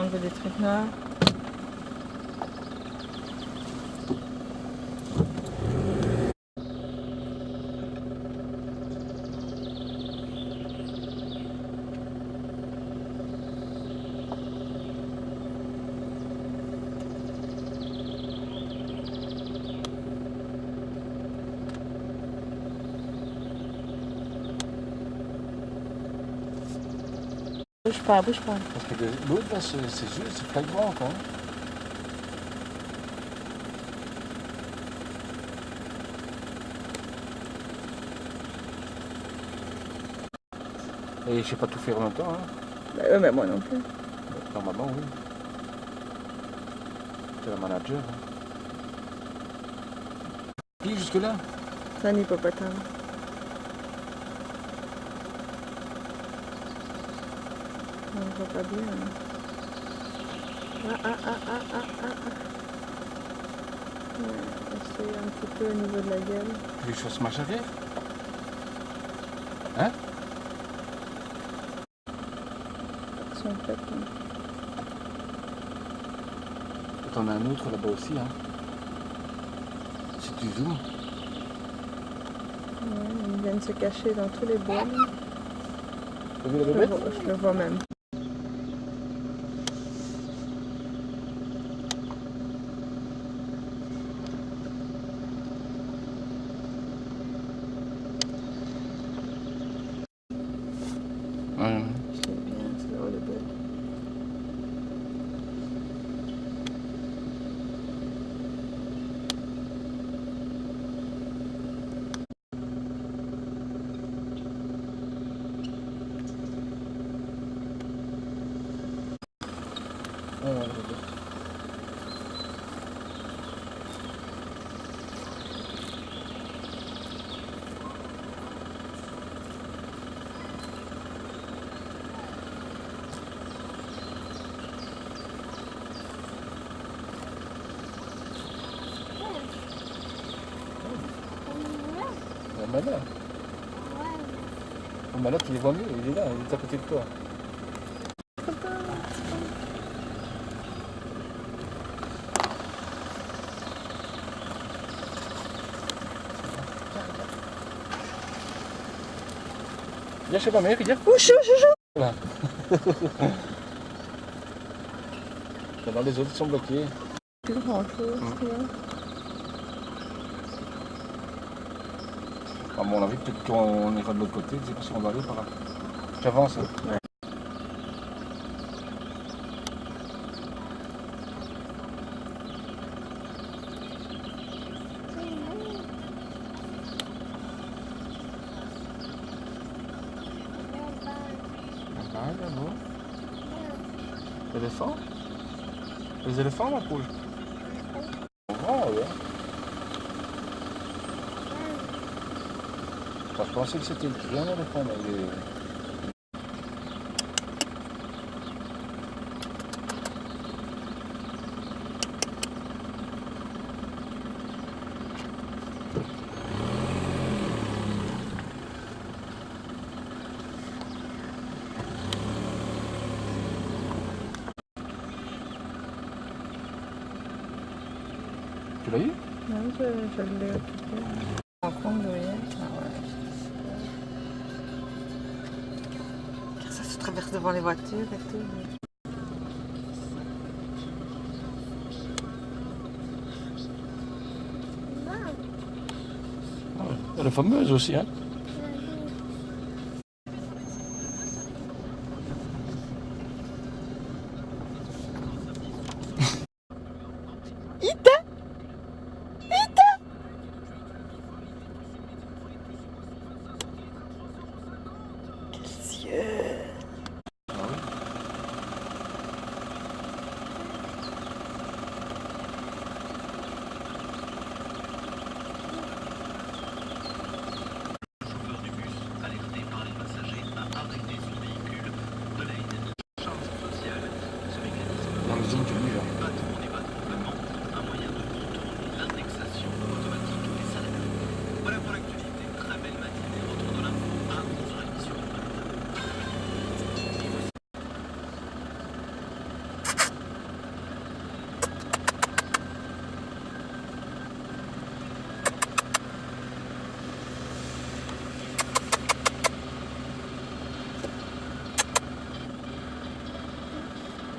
enlever des trucs noirs. Bouge pas, bouge pas. Parce que l'autre, là, c'est juste, c'est flagrant encore. Et je sais pas tout faire en même temps. Hein. Bah, mais moi non plus. Normalement, oui. C'est le manager. Hein. Puis jusque-là. C'est un hippopotame. On ne voit pas bien. Hein. Ah. Ouais, c'est un petit peu au niveau de la gueule. Tu veux que je fasse marche arrière? Hein? Ils sont faits, hein. T'en as un autre là-bas aussi. Hein. Si tu zoomes. Ouais, ils viennent se cacher dans tous les bois. Là. T'as vu la bébête? Je le vois même. Ouais. C'est bien, c'est drôle de bête. Ouais, la bébête. Là. Mais là, tu les vois mieux, il est là, il est à côté de toi. Viens chez ma mère, viens. Ouh, chou. Là. Maintenant, les autres sont bloqués. Plus grand chose, À mon avis, peut-être qu'on ira de l'autre côté, je sais pas si on va aller par là. J'avance. Hein. Ouais. Ah, là-bas. Éléphants? Les éléphants, ma poule? Oh, ouais. Enfin, je pensais que c'était un éléphant, mais il est... Tu l'as eu? Non, je l'ai occupé. En compte de rien. Ça se traverse devant les voitures et tout. Elle est fameuse aussi, hein?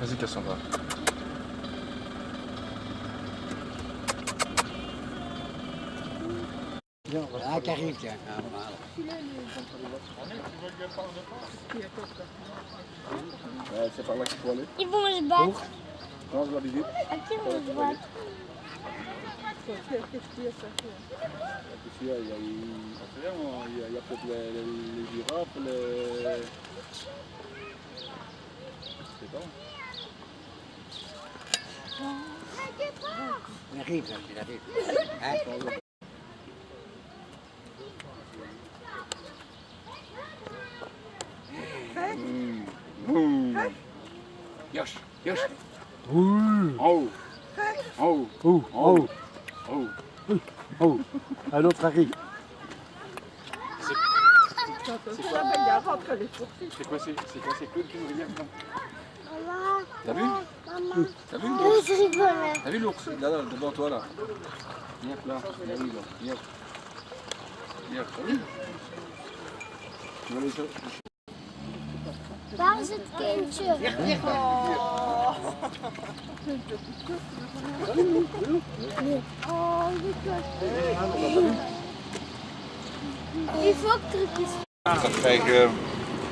Vas-y, Cassandra. Viens, on va Ah, qui arrive, tiens. Ah, voilà. c'est par là qu'il faut aller. Ils vont se battre. Non, je dois visiter. À qui ils vont se battre? Qu'est-ce qu'il y a ça fait? Il y a peut-être les girafes, les... Je sais pas. Il arrive, là, il arrive. Hein? Yosh, yosh. Oui. Oh. Oh. Oh, oh, Oh. oh. Un autre arrive. C'est quoi? Il y a rentre les sourcils. C'est quoi, c'est Claude qui nous regarde là? Maman. T'as vu? Maman. T'as vu Oui, l'ours? c'est rigolo. T'as vu l'ours? Là, là, devant toi là. Viens là. Viens, là. Viens. Viens. T'as vu? Tu vas aller sur... Waar is het kindje? Oh, die foktrucjes. Dan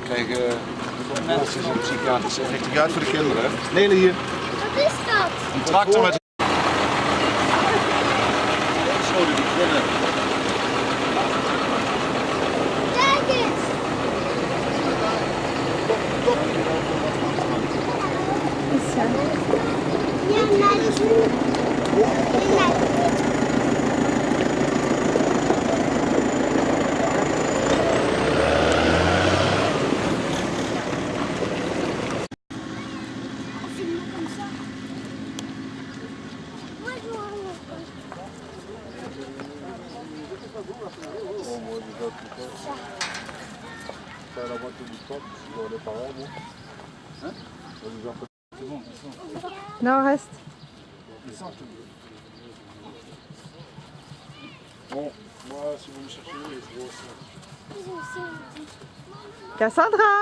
krijgen mensen in de psychiatrische richting uit voor de kinderen. Lele hier. Wat is dat? Een tractor met... Zo, die beginnen. Kijk eens. Ja, naartoe. Faire la moitié du temps, si on est parents, bon. Hein? On nous en fait. C'est bon, c'est bon. Non, reste. Bon, moi, si vous me cherchez, je vois ça. Cassandra.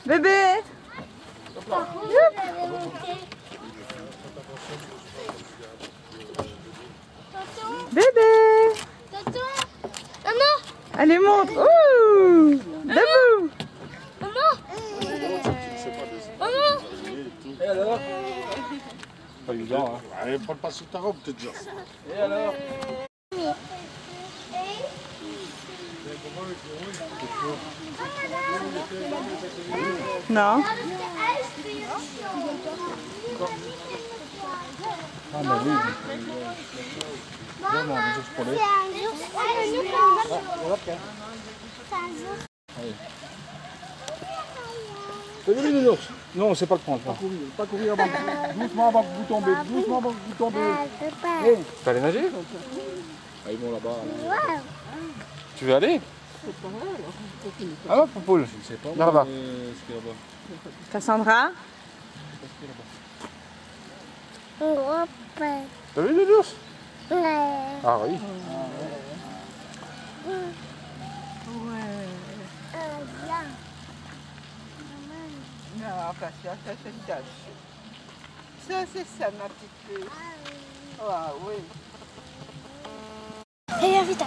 Bébé. Bébé. Tonton. Maman. Allez, monte. Ouh. Debout. Maman. Maman. Et alors? Pas évident, hein. Allez, prends pas sous ta robe, t'es déjà. Et alors? Non. Ah, mais oui. Vraiment, des ours pour les. T'as vu les ours? Non, on sait pas le prendre. Pas courir avant. Doucement avant que vous tombez. Doucement avant que vous tombez. Tu vas aller nager? Ah, ils vont là-bas. Tu veux aller? Ah ouais, Poupoule? Je ne sais pas. Viens là-bas. Ce qu'il y a là-bas. Cassandra. T'as vu les ours? Ah oui. Non, parce que ça, c'est une tâche. Ça, c'est ça, ma petite puce. Ah oui. Hé, viens vite.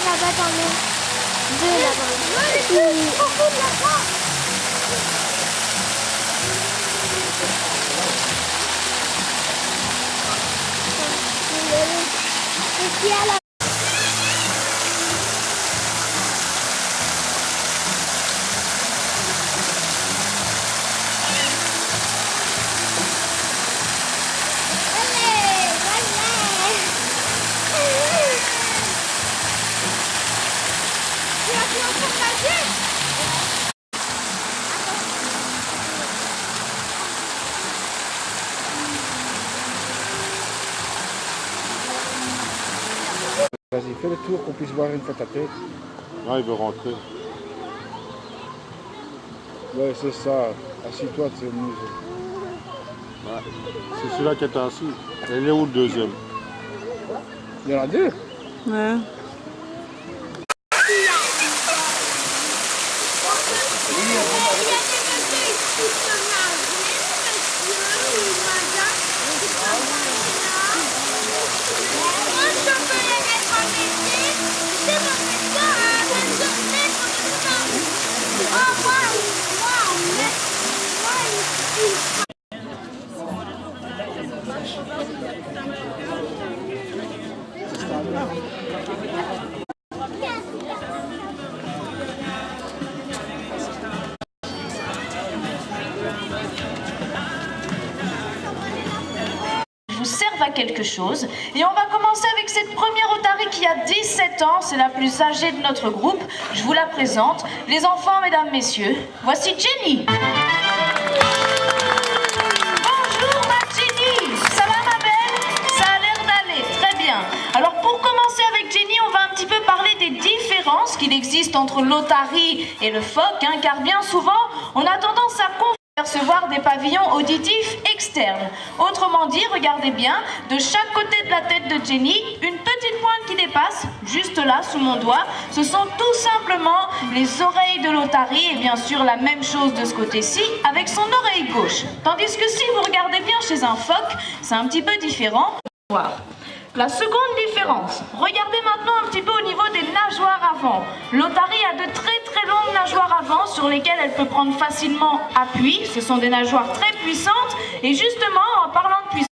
Là-bas dans le... Deux là-bas. Qu'est-ce qu'il y a là? Vas-y, fais le tour qu'on puisse voir une fois ta tête. Ah, il veut rentrer. Ouais, c'est ça. Assis-toi, c'est mieux. Ouais. C'est celui-là qui est assis. Elle est où le deuxième? Il y en a deux. Ouais. Servent à quelque chose. Et on va commencer avec cette première otarie qui a 17 ans, c'est la plus âgée de notre groupe. Je vous la présente. Les enfants, mesdames, messieurs, voici Jenny. Bonjour ma Jenny, ça va ma belle? Ça a l'air d'aller, très bien. Alors pour commencer avec Jenny, on va un petit peu parler des différences qu'il existe entre l'otarie et le phoque, hein, car bien souvent, on a tendance à percevoir des pavillons auditifs externes. Autrement dit, regardez bien, de chaque côté de la tête de Jenny, une petite pointe qui dépasse, juste là, sous mon doigt, ce sont tout simplement les oreilles de l'otarie, et bien sûr la même chose de ce côté-ci, avec son oreille gauche. Tandis que si vous regardez bien chez un phoque, c'est un petit peu différent. La seconde différence, regardez maintenant un petit peu au niveau des nageoires avant. L'otarie a de très très longues nageoires avant sur lesquelles elle peut prendre facilement appui. Ce sont des nageoires très puissantes et justement en parlant de puissance,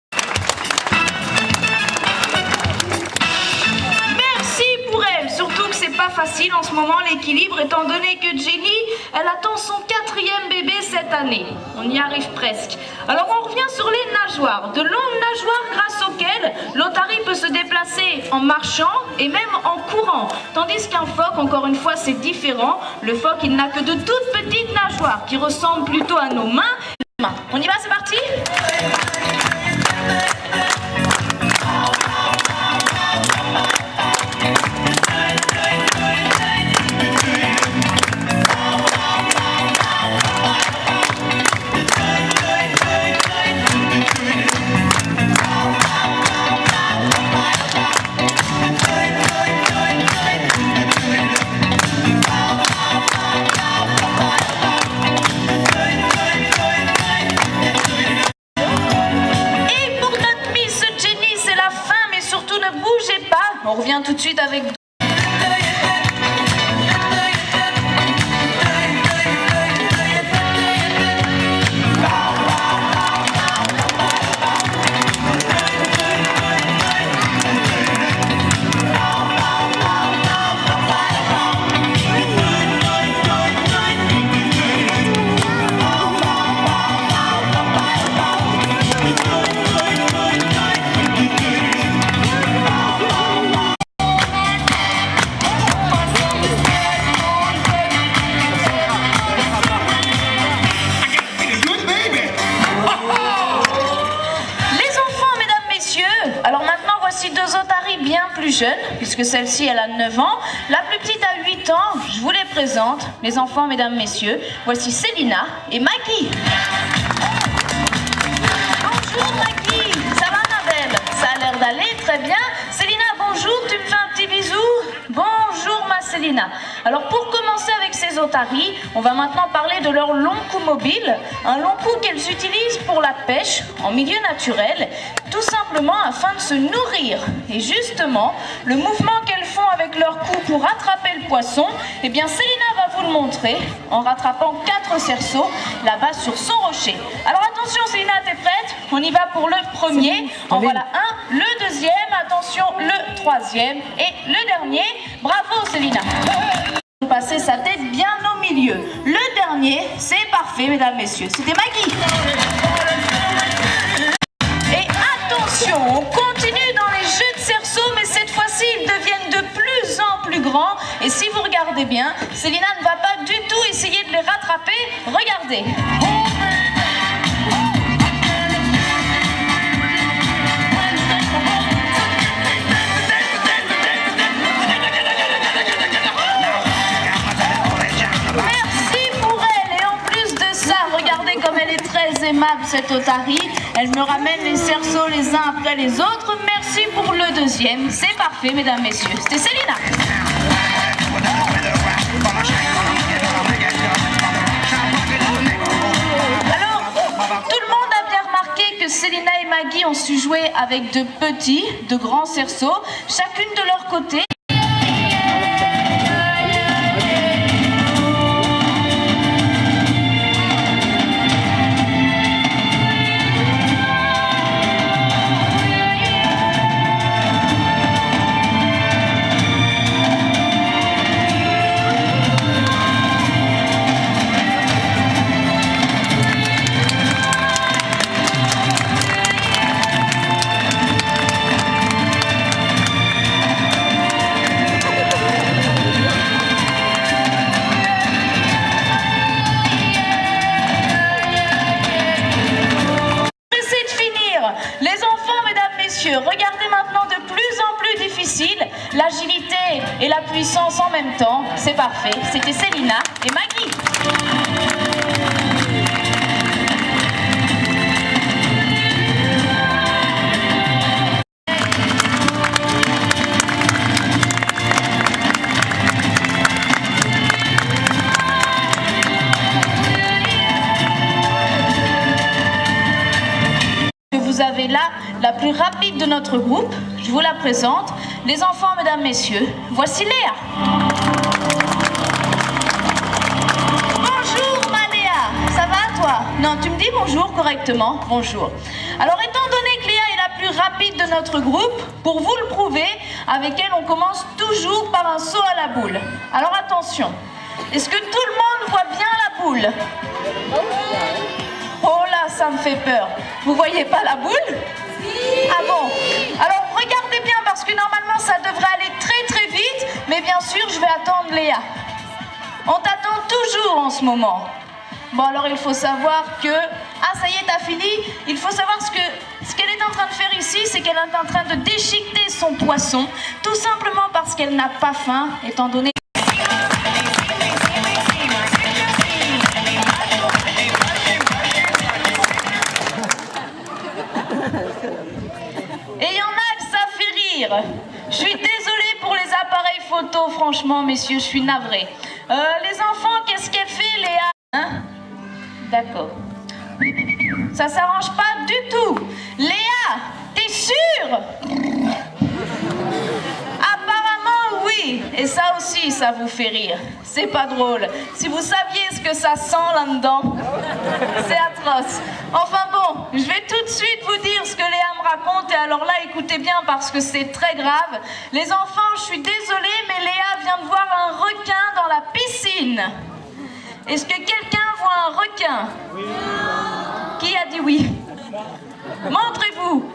merci pour elle, surtout que c'est pas facile en ce moment l'équilibre étant donné que Jenny, elle attend son 4e bébé cette année. On y arrive presque. Alors on revient sur les nageoires. De longues nageoires grâce auxquelles l'otarie peut se déplacer en marchant et même en courant. Tandis qu'un phoque, encore une fois, c'est différent. Le phoque, il n'a que de toutes petites nageoires qui ressemblent plutôt à nos mains. On y va, c'est parti ? On revient tout de suite avec... jeune, puisque celle-ci elle a 9 ans, la plus petite a 8 ans, je vous les présente, les enfants, mesdames, messieurs, voici Célina et Maggie. Bonjour Maggie, ça va ma belle? Ça a l'air d'aller, très bien. Célina, bonjour, tu me fais un petit bisou? Bonjour ma Célina. Alors pour commencer avec ces otaries, on va maintenant parler de leur long cou mobile, un long cou qu'elles utilisent pour la pêche en milieu naturel, tout simplement afin de se nourrir. Et justement, le mouvement qu'elles font avec leur cou pour attraper le poisson, eh bien Célina va vous le montrer en rattrapant 4 cerceaux là-bas sur son rocher. Alors attention Célina, t'es prête? On y va pour le premier. En voilà un, le deuxième, attention, le troisième et le dernier. Bravo Célina. Passer sa tête bien au milieu. Le dernier, c'est parfait mesdames, messieurs, c'était Maggie. Et attention, on continue dans les jeux de cerceaux, mais cette fois-ci ils deviennent de plus en plus grands. Et si vous regardez bien, Célina ne va pas du tout essayer de les rattraper. Regardez. aimable cette otarie. Elle me ramène les cerceaux les uns après les autres. Merci pour le deuxième. C'est parfait, mesdames, messieurs. C'était Célina. Alors, tout le monde a bien remarqué que Célina et Maggie ont su jouer avec de petits, de grands cerceaux, chacune de leur côté. Regardez maintenant de plus en plus difficile, l'agilité et la puissance en même temps. C'est parfait, c'était Célina et Maggie. Vous avez là la plus rapide de notre groupe. Je vous la présente. Les enfants, mesdames, messieurs, voici Léa. Bonjour, ma Léa. Ça va, toi? Non, tu me dis bonjour correctement. Bonjour. Alors, étant donné que Léa est la plus rapide de notre groupe, pour vous le prouver, avec elle, on commence toujours par un saut à la boule. Alors, attention. Est-ce que tout le monde voit bien la boule? Oh là, ça me fait peur. Vous voyez pas la boule? Ah bon? Alors regardez bien parce que normalement ça devrait aller très très vite, mais bien sûr je vais attendre Léa. On t'attend toujours en ce moment. Bon alors il faut savoir que... Ah ça y est, t'as fini? Il faut savoir ce qu'elle est en train de faire ici, c'est qu'elle est en train de déchiqueter son poisson, tout simplement parce qu'elle n'a pas faim, étant donné... Et il y en a que ça fait rire. Je suis désolée pour les appareils photo, franchement, messieurs, je suis navrée. Les enfants, qu'est-ce qu'elle fait, Léa? Hein? D'accord. Ça s'arrange pas du tout. Léa, t'es sûre? Apparemment, oui. Et ça aussi, ça vous fait rire. C'est pas drôle. Si vous saviez ce que ça sent là-dedans, c'est atroce. Enfin bon, je vais tout de suite vous dire ce que Léa me raconte. Et alors là, écoutez bien parce que c'est très grave. Les enfants, je suis désolée, mais Léa vient de voir un requin dans la piscine. Est-ce que quelqu'un voit un requin? Oui. Qui a dit oui? Montrez-vous.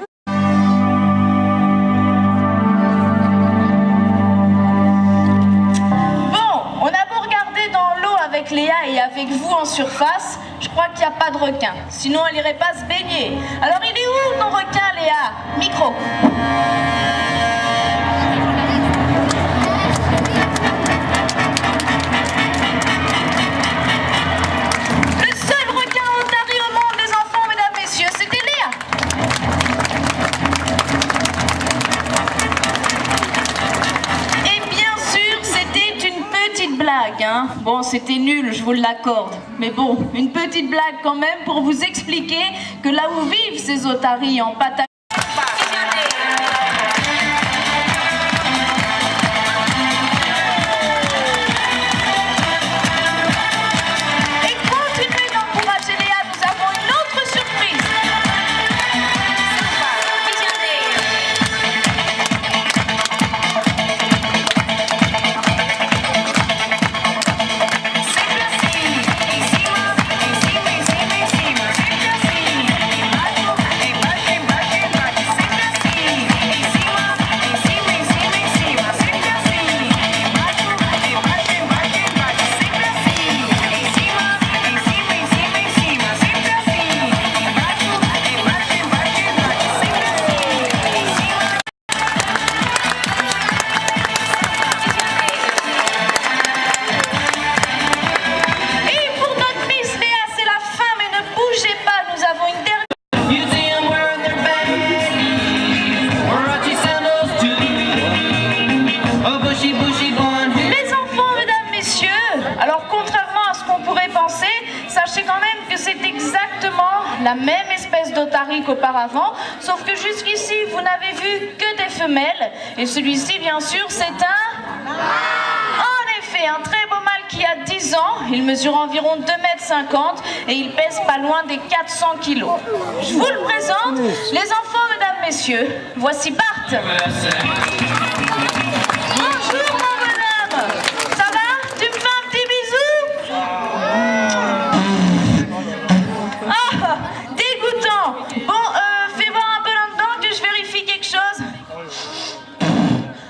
Avec Léa et avec vous en surface, je crois qu'il n'y a pas de requin. Sinon, elle n'irait pas se baigner. Alors, il est où ton requin, Léa? Micro. Le seul requin otarie au monde, les enfants, mesdames, messieurs, c'était Léa. Et bien sûr, c'était une petite blague, hein. Bon, c'était nul, je vous l'accorde. Mais bon, une petite blague quand même pour vous expliquer que là où vivent ces otaries en Patagonie... Et continuez d'encourager Léa, nous avons une autre surprise. la même espèce d'otarie qu'auparavant, sauf que jusqu'ici, vous n'avez vu que des femelles. Et celui-ci, bien sûr, c'est un... En effet, un très beau mâle qui a 10 ans. Il mesure environ 2,50 m et il pèse pas loin des 400 kg. Je vous le présente, les enfants, mesdames, messieurs. Voici Bart. Bonjour, mon bonhomme. Ça va? Tu me fais un petit bisou? Ah, dégoûtant. Bon, fais voir un peu là-dedans que je vérifie quelque chose.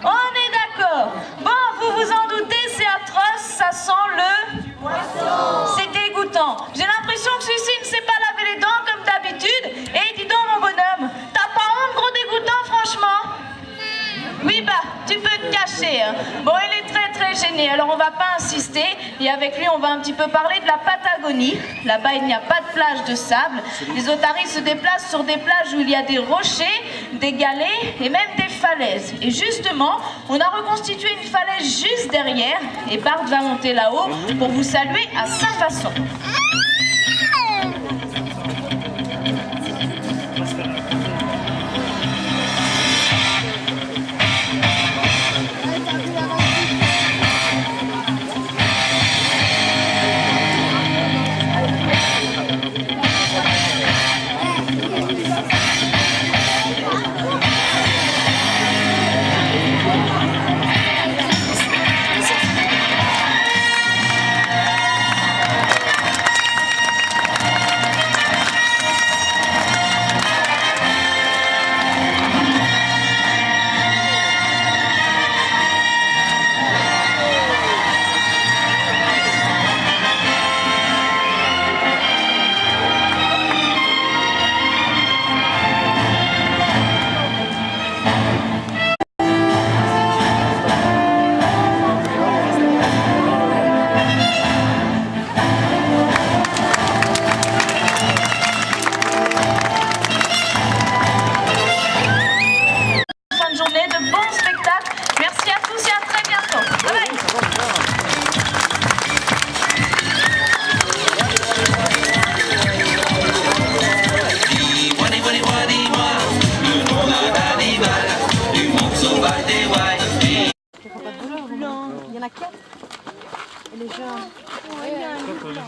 On est d'accord. Bon, vous vous en doutez, c'est atroce, ça sent le... C'est dégoûtant. J'ai l'impression que celui-ci ne sait pas laver les dents comme d'habitude. Et dis donc, mon bonhomme, t'as pas honte, gros dégoûtant, franchement? Oui, bah, tu peux te cacher. Hein. Bon, il est très gêné, alors on va pas insister. Et avec lui, on va un petit peu parler de la Patagonie. Là-bas, il n'y a pas de plage de sable. Les otaries se déplacent sur des plages où il y a des rochers, des galets et même des falaises. Et justement, on a reconstitué une falaise juste derrière. Et Bart va monter là-haut pour vous saluer à sa façon.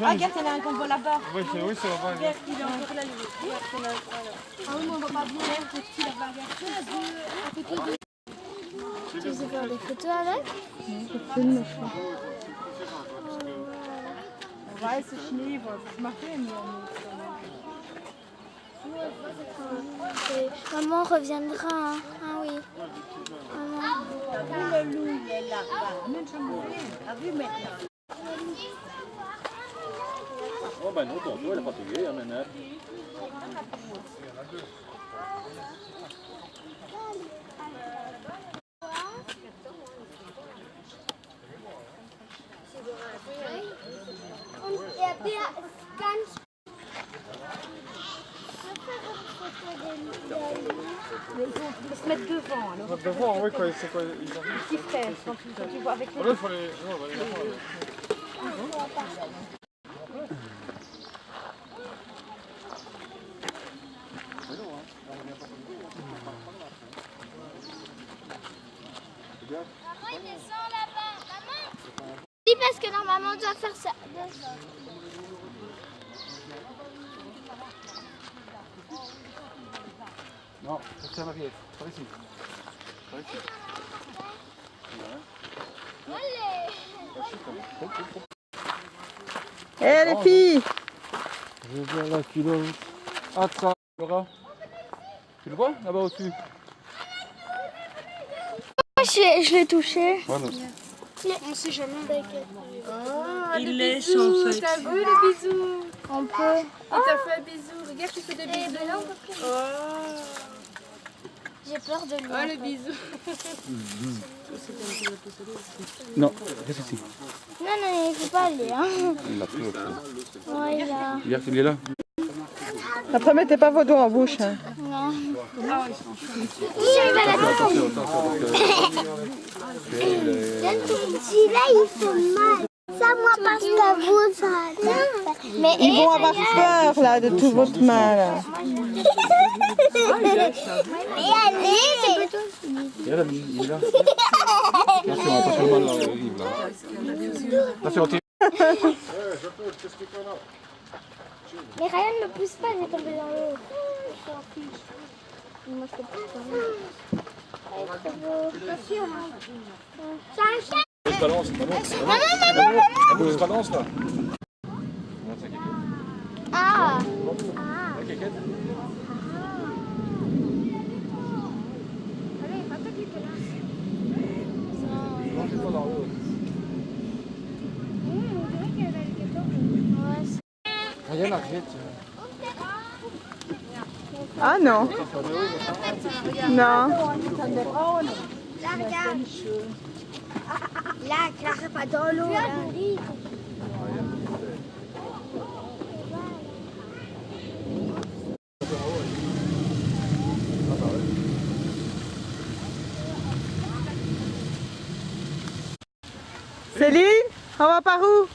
Ah, regarde, il y en a un qu'on voit là-bas. Oui, c'est là-bas. Regarde, il est encore là. Ah oui, mais on va pas bien l'air petit là-bas. Regarde. Tu veux faire des photos avec? Ouais, c'est Schnee, was machen Et maman reviendra, hein. Ah oui. Maman. Le loup, il est là-bas. Ah oui, maintenant. Oh ben non, ton toit, elle est fatiguée, hein, maintenant. Il faut se mettre devant. Alors. Devant, oui, quoi, c'est quoi? Petit frère, quand tu vois avec les... Là, il faut les... Non, on va les voir. Maman, il descend là-bas. Maman. Oui, parce que normalement, on doit faire ça. Non, c'est en arrière. Par ici. Par ici. Hé les filles! Je vais la culotte. Attrape, Laura. Tu le vois là-bas au-dessus? Je l'ai touché. Voilà. On sait jamais. Il lèche en fait. T'as vu les bisous? On peut. Il t'a fait un bisou. Regarde, tu fais des bisous. J'ai peur de lui. Oh, le bisou. Non, reste ici. Non, il ne faut pas aller. Hein. Il l'a pris au fond. Ouais, il a... Regarde, il est là. Après, mettez pas vos doigts en bouche. Hein. Non. Attention, attention, parce que... Celui-là, il fait mal. Ça, moi, parce que vous, ça. Mais Ils vont avoir peur là de tout votre mal. Et allez. Il est là, il est là. Attention, attention, mal là, il arrive là. Attention, t'es... Mais Ryan ne me pousse pas, j'ai tombé dans l'eau. Je s'en fiche. Moi, je te pousse dans l'eau. C'est un chat. Je balance, balance. Je balance là. Ah. La caquette. Non, je suis pas dans l'eau. Rien arrête. Ah non. Non. Là, regarde. Là, Clara, pas dans l'eau. Céline, on va par où?